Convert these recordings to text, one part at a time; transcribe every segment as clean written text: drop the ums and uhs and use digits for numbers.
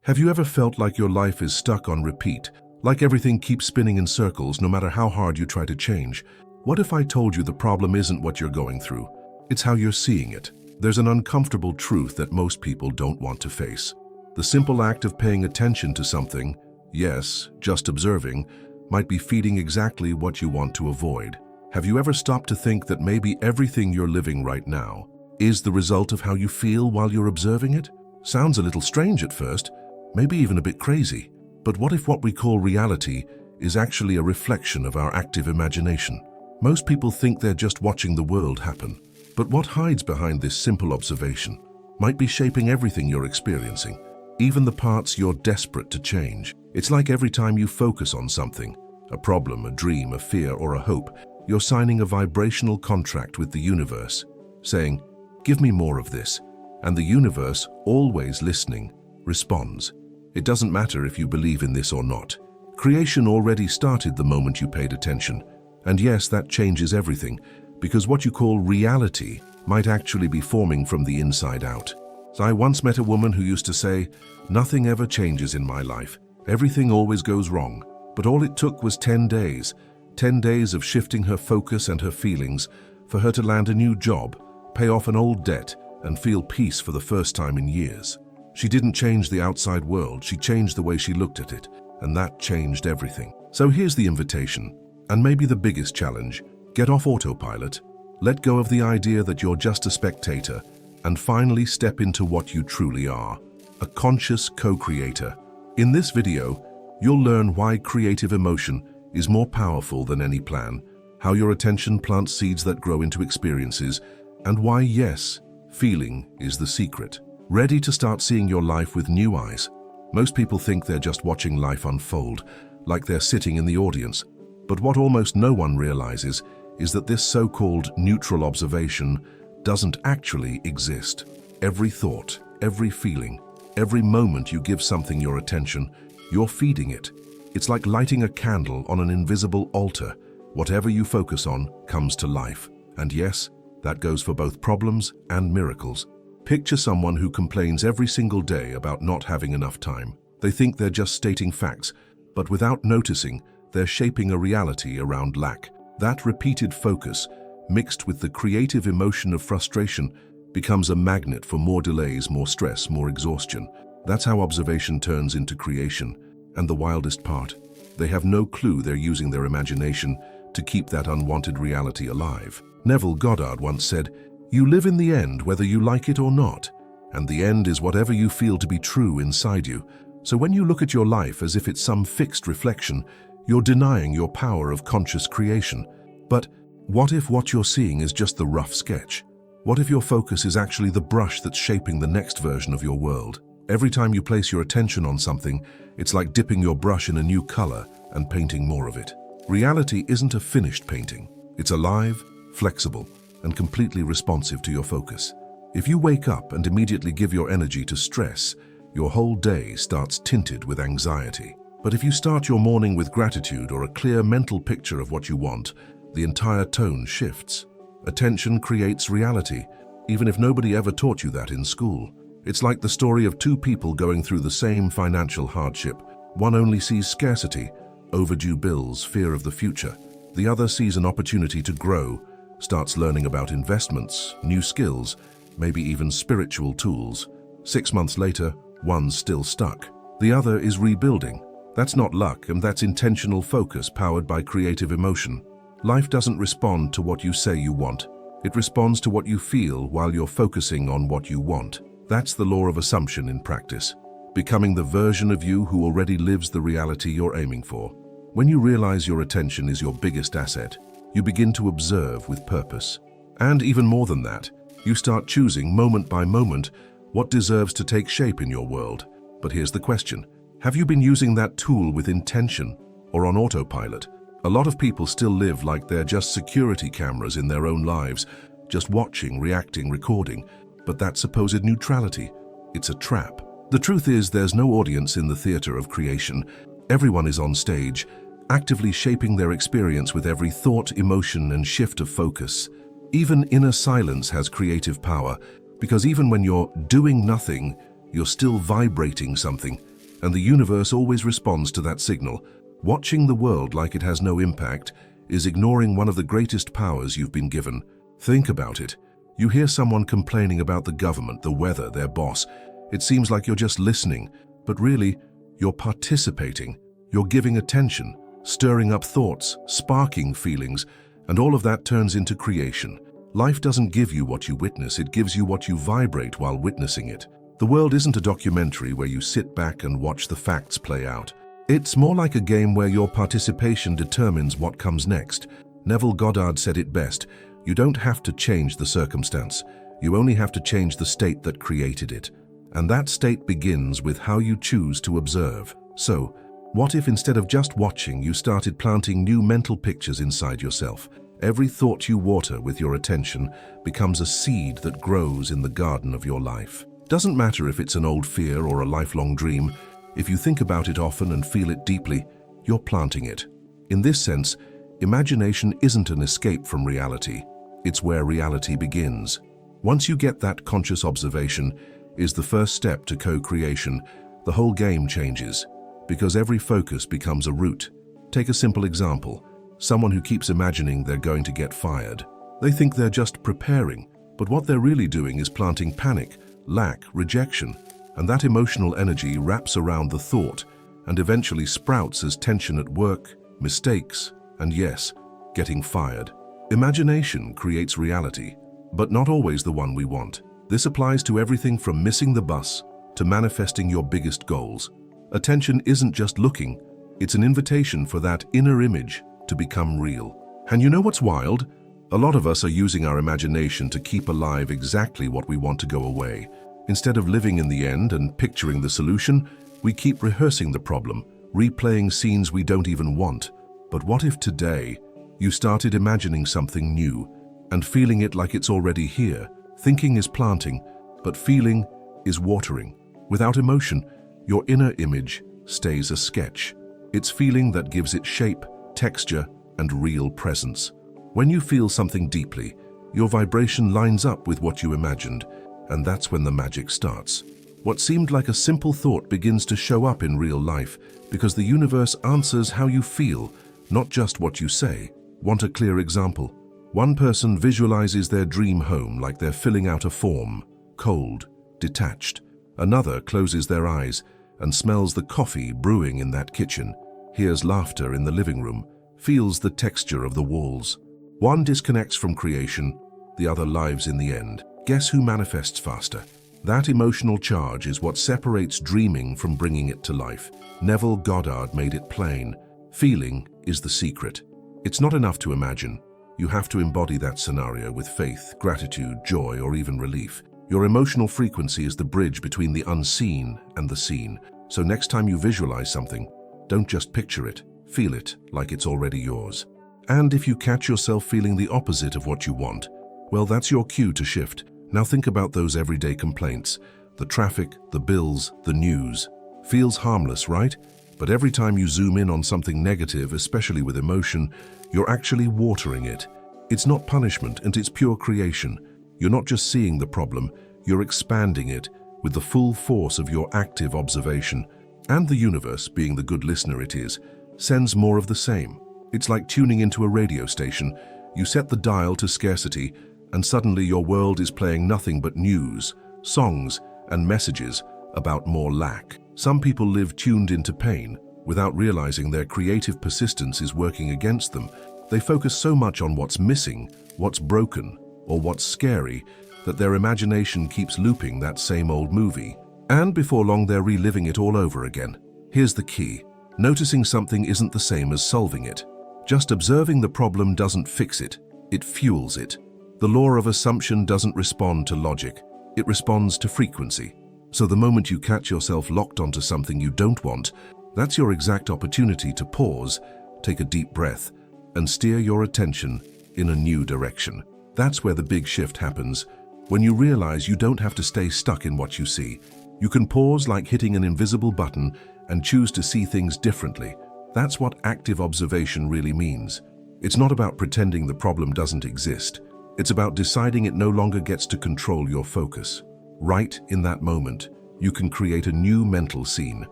Have you ever felt like your life is stuck on repeat, like everything keeps spinning in circles no matter how hard you try to change? What if I told you the problem isn't what you're going through? It's how you're seeing it. There's an uncomfortable truth that most people don't want to face. The simple act of paying attention to something, yes, just observing, might be feeding exactly what you want to avoid. Have you ever stopped to think that maybe everything you're living right now is the result of how you feel while you're observing it? Sounds a little strange at first, maybe even a bit crazy. But what if what we call reality is actually a reflection of our active imagination? Most people think they're just watching the world happen. But what hides behind this simple observation might be shaping everything you're experiencing, even the parts you're desperate to change. It's like every time you focus on something, a problem, a dream, a fear, or a hope, you're signing a vibrational contract with the universe, saying, "Give me more of this." And the universe, always listening, responds. It doesn't matter if you believe in this or not. Creation already started the moment you paid attention. And yes, that changes everything, because what you call reality might actually be forming from the inside out. So I once met a woman who used to say, "Nothing ever changes in my life. Everything always goes wrong." But all it took was 10 days. 10 days of shifting her focus and her feelings for her to land a new job, pay off an old debt, and feel peace for the first time in years. She didn't change the outside world, she changed the way she looked at it, and that changed everything. So here's the invitation, and maybe the biggest challenge. Get off autopilot, let go of the idea that you're just a spectator, and finally step into what you truly are, a conscious co-creator. In this video, you'll learn why creative emotion is more powerful than any plan, how your attention plants seeds that grow into experiences, and why, yes, feeling is the secret. Ready to start seeing your life with new eyes? Most people think they're just watching life unfold, like they're sitting in the audience. But what almost no one realizes is that this so-called neutral observation doesn't actually exist. Every thought, every feeling, every moment you give something your attention, you're feeding it. It's like lighting a candle on an invisible altar. Whatever you focus on comes to life. And yes, that goes for both problems and miracles. Picture someone who complains every single day about not having enough time. They think they're just stating facts, but without noticing, they're shaping a reality around lack. That repeated focus, mixed with the creative emotion of frustration, becomes a magnet for more delays, more stress, more exhaustion. That's how observation turns into creation. And the wildest part, they have no clue they're using their imagination to keep that unwanted reality alive. Neville Goddard once said, "You live in the end whether you like it or not, and the end is whatever you feel to be true inside you." So when you look at your life as if it's some fixed reflection, you're denying your power of conscious creation. But what if what you're seeing is just the rough sketch? What if your focus is actually the brush that's shaping the next version of your world? Every time you place your attention on something, it's like dipping your brush in a new color and painting more of it. Reality isn't a finished painting. It's alive, flexible, and completely responsive to your focus. If you wake up and immediately give your energy to stress, your whole day starts tinted with anxiety. But if you start your morning with gratitude or a clear mental picture of what you want, the entire tone shifts. Attention creates reality, even if nobody ever taught you that in school. It's like the story of two people going through the same financial hardship. One only sees scarcity, overdue bills, fear of the future. The other sees an opportunity to grow, starts learning about investments, new skills, maybe even spiritual tools. 6 months later, one's still stuck. The other is rebuilding. That's not luck, and that's intentional focus powered by creative emotion. Life doesn't respond to what you say you want. It responds to what you feel while you're focusing on what you want. That's the law of assumption in practice, becoming the version of you who already lives the reality you're aiming for. When you realize your attention is your biggest asset, you begin to observe with purpose. And even more than that, you start choosing moment by moment what deserves to take shape in your world. But here's the question. Have you been using that tool with intention or on autopilot? A lot of people still live like they're just security cameras in their own lives, just watching, reacting, recording. But that supposed neutrality, it's a trap. The truth is there's no audience in the theater of creation. Everyone is on stage, actively shaping their experience with every thought, emotion, and shift of focus. Even inner silence has creative power, because even when you're doing nothing, you're still vibrating something, and the universe always responds to that signal. Watching the world like it has no impact is ignoring one of the greatest powers you've been given. Think about it. You hear someone complaining about the government, the weather, their boss. It seems like you're just listening, but really, you're participating. You're giving attention, stirring up thoughts, sparking feelings, and all of that turns into creation. Life doesn't give you what you witness, it gives you what you vibrate while witnessing it. The world isn't a documentary where you sit back and watch the facts play out. It's more like a game where your participation determines what comes next. Neville Goddard said it best: you don't have to change the circumstance, you only have to change the state that created it. And that state begins with how you choose to observe. So, what if instead of just watching, you started planting new mental pictures inside yourself? Every thought you water with your attention becomes a seed that grows in the garden of your life. Doesn't matter if it's an old fear or a lifelong dream, if you think about it often and feel it deeply, you're planting it. In this sense, imagination isn't an escape from reality, it's where reality begins. Once you get that conscious observation is the first step to co-creation, the whole game changes, because every focus becomes a root. Take a simple example. Someone who keeps imagining they're going to get fired. They think they're just preparing, but what they're really doing is planting panic, lack, rejection, and that emotional energy wraps around the thought and eventually sprouts as tension at work, mistakes, and yes, getting fired. Imagination creates reality, but not always the one we want. This applies to everything from missing the bus to manifesting your biggest goals. Attention isn't just looking, it's an invitation for that inner image to become real. And you know what's wild? A lot of us are using our imagination to keep alive exactly what we want to go away. Instead of living in the end and picturing the solution, we keep rehearsing the problem, replaying scenes we don't even want. But what if today you started imagining something new and feeling it like it's already here? Thinking is planting, but feeling is watering. Without emotion, your inner image stays a sketch. It's feeling that gives it shape, texture, and real presence. When you feel something deeply, your vibration lines up with what you imagined, and that's when the magic starts. What seemed like a simple thought begins to show up in real life because the universe answers how you feel, not just what you say. Want a clear example? One person visualizes their dream home like they're filling out a form, cold, detached. Another closes their eyes and smells the coffee brewing in that kitchen, hears laughter in the living room, feels the texture of the walls. One disconnects from creation, the other lives in the end. Guess who manifests faster? That emotional charge is what separates dreaming from bringing it to life. Neville Goddard made it plain. Feeling is the secret. It's not enough to imagine. You have to embody that scenario with faith, gratitude, joy, or even relief. Your emotional frequency is the bridge between the unseen and the seen. So next time you visualize something, don't just picture it, feel it like it's already yours. And if you catch yourself feeling the opposite of what you want, well, that's your cue to shift. Now think about those everyday complaints. The traffic, the bills, the news. Feels harmless, right? But every time you zoom in on something negative, especially with emotion, you're actually watering it. It's not punishment, and it's pure creation. You're not just seeing the problem, you're expanding it with the full force of your active observation. And the universe, being the good listener it is, sends more of the same. It's like tuning into a radio station. You set the dial to scarcity, and suddenly your world is playing nothing but news, songs, and messages about more lack. Some people live tuned into pain, without realizing their creative persistence is working against them. They focus so much on what's missing, what's broken, or what's scary, that their imagination keeps looping that same old movie. And before long, they're reliving it all over again. Here's the key. Noticing something isn't the same as solving it. Just observing the problem doesn't fix it, it fuels it. The law of assumption doesn't respond to logic, it responds to frequency. So the moment you catch yourself locked onto something you don't want, that's your exact opportunity to pause, take a deep breath, and steer your attention in a new direction. That's where the big shift happens. When you realize you don't have to stay stuck in what you see. You can pause like hitting an invisible button and choose to see things differently. That's what active observation really means. It's not about pretending the problem doesn't exist. It's about deciding it no longer gets to control your focus. Right in that moment, you can create a new mental scene,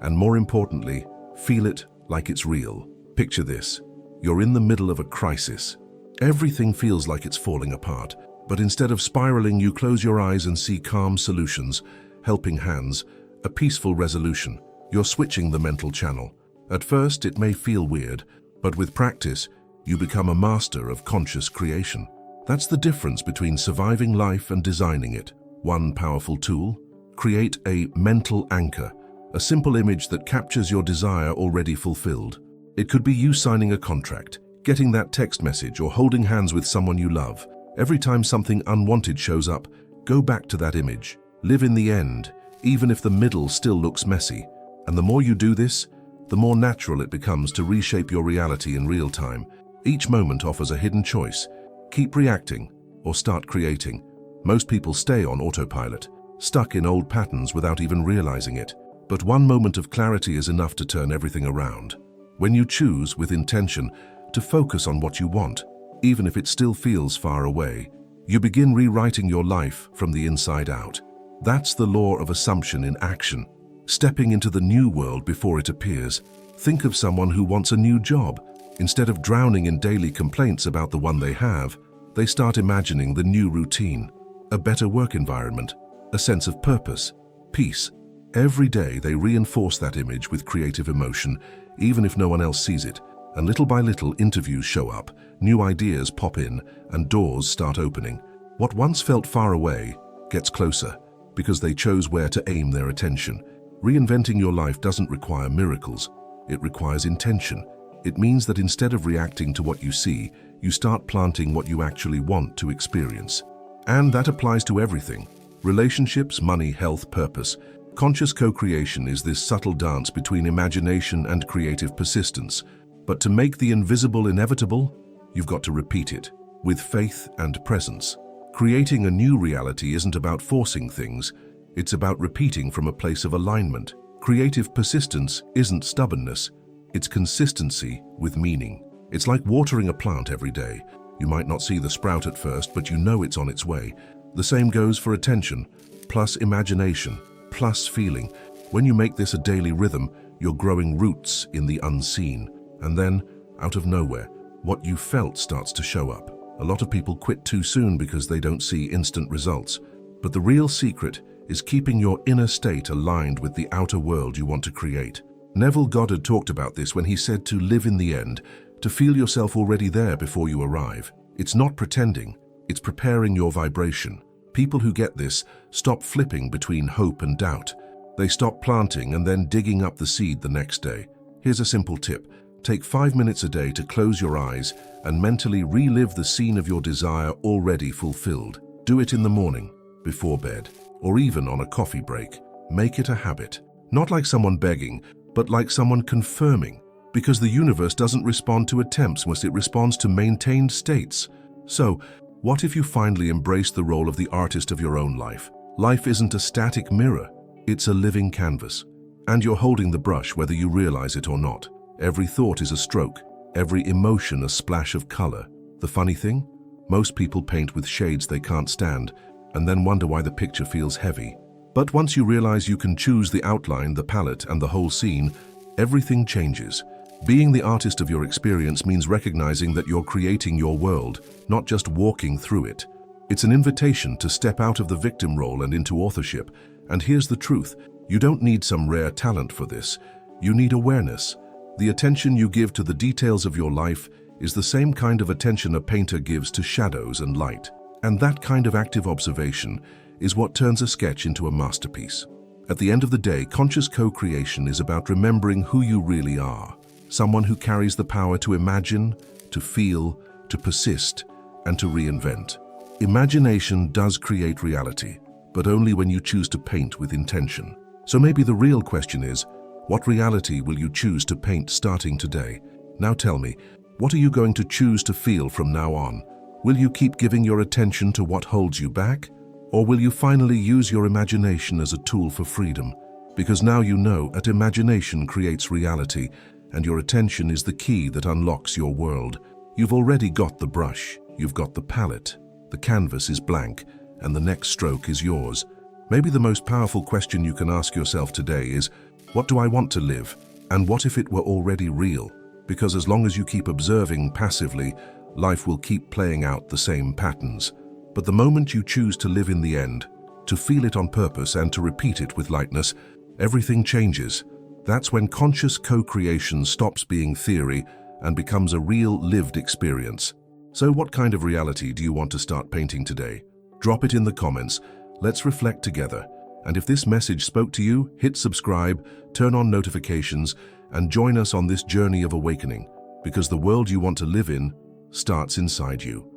And more importantly, feel it like it's real. Picture this. You're in the middle of a crisis. Everything feels like it's falling apart. But instead of spiraling, you close your eyes and see calm solutions, helping hands, a peaceful resolution. You're switching the mental channel. At first, it may feel weird, but with practice, you become a master of conscious creation. That's the difference between surviving life and designing it. One powerful tool: create a mental anchor, a simple image that captures your desire already fulfilled. It could be you signing a contract, getting that text message, or holding hands with someone you love. Every time something unwanted shows up, go back to that image. Live in the end, even if the middle still looks messy. And the more you do this, the more natural it becomes to reshape your reality in real time. Each moment offers a hidden choice. Keep reacting or start creating. Most people stay on autopilot, stuck in old patterns without even realizing it. But one moment of clarity is enough to turn everything around. When you choose, with intention, to focus on what you want, even if it still feels far away, you begin rewriting your life from the inside out. That's the law of assumption in action, stepping into the new world before it appears. Think of someone who wants a new job. Instead of drowning in daily complaints about the one they have, they start imagining the new routine, a better work environment, a sense of purpose, peace. Every day they reinforce that image with creative emotion, even if no one else sees it. And little by little, interviews show up, new ideas pop in, and doors start opening. What once felt far away gets closer, because they chose where to aim their attention. Reinventing your life doesn't require miracles. It requires intention. It means that instead of reacting to what you see, you start planting what you actually want to experience. And that applies to everything: relationships, money, health, purpose. Conscious co-creation is this subtle dance between imagination and creative persistence. But to make the invisible inevitable, you've got to repeat it, with faith and presence. Creating a new reality isn't about forcing things, it's about repeating from a place of alignment. Creative persistence isn't stubbornness, it's consistency with meaning. It's like watering a plant every day. You might not see the sprout at first, but you know it's on its way. The same goes for attention, plus imagination, plus feeling. When you make this a daily rhythm, you're growing roots in the unseen. And then, out of nowhere, what you felt starts to show up. A lot of people quit too soon because they don't see instant results. But the real secret is keeping your inner state aligned with the outer world you want to create. Neville Goddard talked about this when he said to live in the end, to feel yourself already there before you arrive. It's not pretending, it's preparing your vibration. People who get this stop flipping between hope and doubt. They stop planting and then digging up the seed the next day. Here's a simple tip. Take 5 minutes a day to close your eyes and mentally relive the scene of your desire already fulfilled. Do it in the morning, before bed, or even on a coffee break. Make it a habit. Not like someone begging, but like someone confirming. Because the universe doesn't respond to attempts, it responds to maintained states. So, what if you finally embrace the role of the artist of your own life? Life isn't a static mirror, it's a living canvas. And you're holding the brush whether you realize it or not. Every thought is a stroke, every emotion a splash of color. The funny thing? Most people paint with shades they can't stand, and then wonder why the picture feels heavy. But once you realize you can choose the outline, the palette, and the whole scene, everything changes. Being the artist of your experience means recognizing that you're creating your world, not just walking through it. It's an invitation to step out of the victim role and into authorship. And here's the truth, you don't need some rare talent for this. You need awareness. The attention you give to the details of your life is the same kind of attention a painter gives to shadows and light. And that kind of active observation is what turns a sketch into a masterpiece. At the end of the day, conscious co-creation is about remembering who you really are. Someone who carries the power to imagine, to feel, to persist, and to reinvent. Imagination does create reality, but only when you choose to paint with intention. So maybe the real question is, what reality will you choose to paint starting today? Now tell me, what are you going to choose to feel from now on? Will you keep giving your attention to what holds you back? Or will you finally use your imagination as a tool for freedom? Because now you know that imagination creates reality, and your attention is the key that unlocks your world. You've already got the brush, you've got the palette, the canvas is blank, and the next stroke is yours. Maybe the most powerful question you can ask yourself today is, What do I want to live? And what if it were already real? Because as long as you keep observing passively, life will keep playing out the same patterns. But the moment you choose to live in the end, to feel it on purpose and to repeat it with lightness, everything changes. That's when conscious co-creation stops being theory and becomes a real lived experience. So what kind of reality do you want to start painting today? Drop it in the comments. Let's reflect together. And if this message spoke to you, hit subscribe, turn on notifications, and join us on this journey of awakening, because the world you want to live in starts inside you.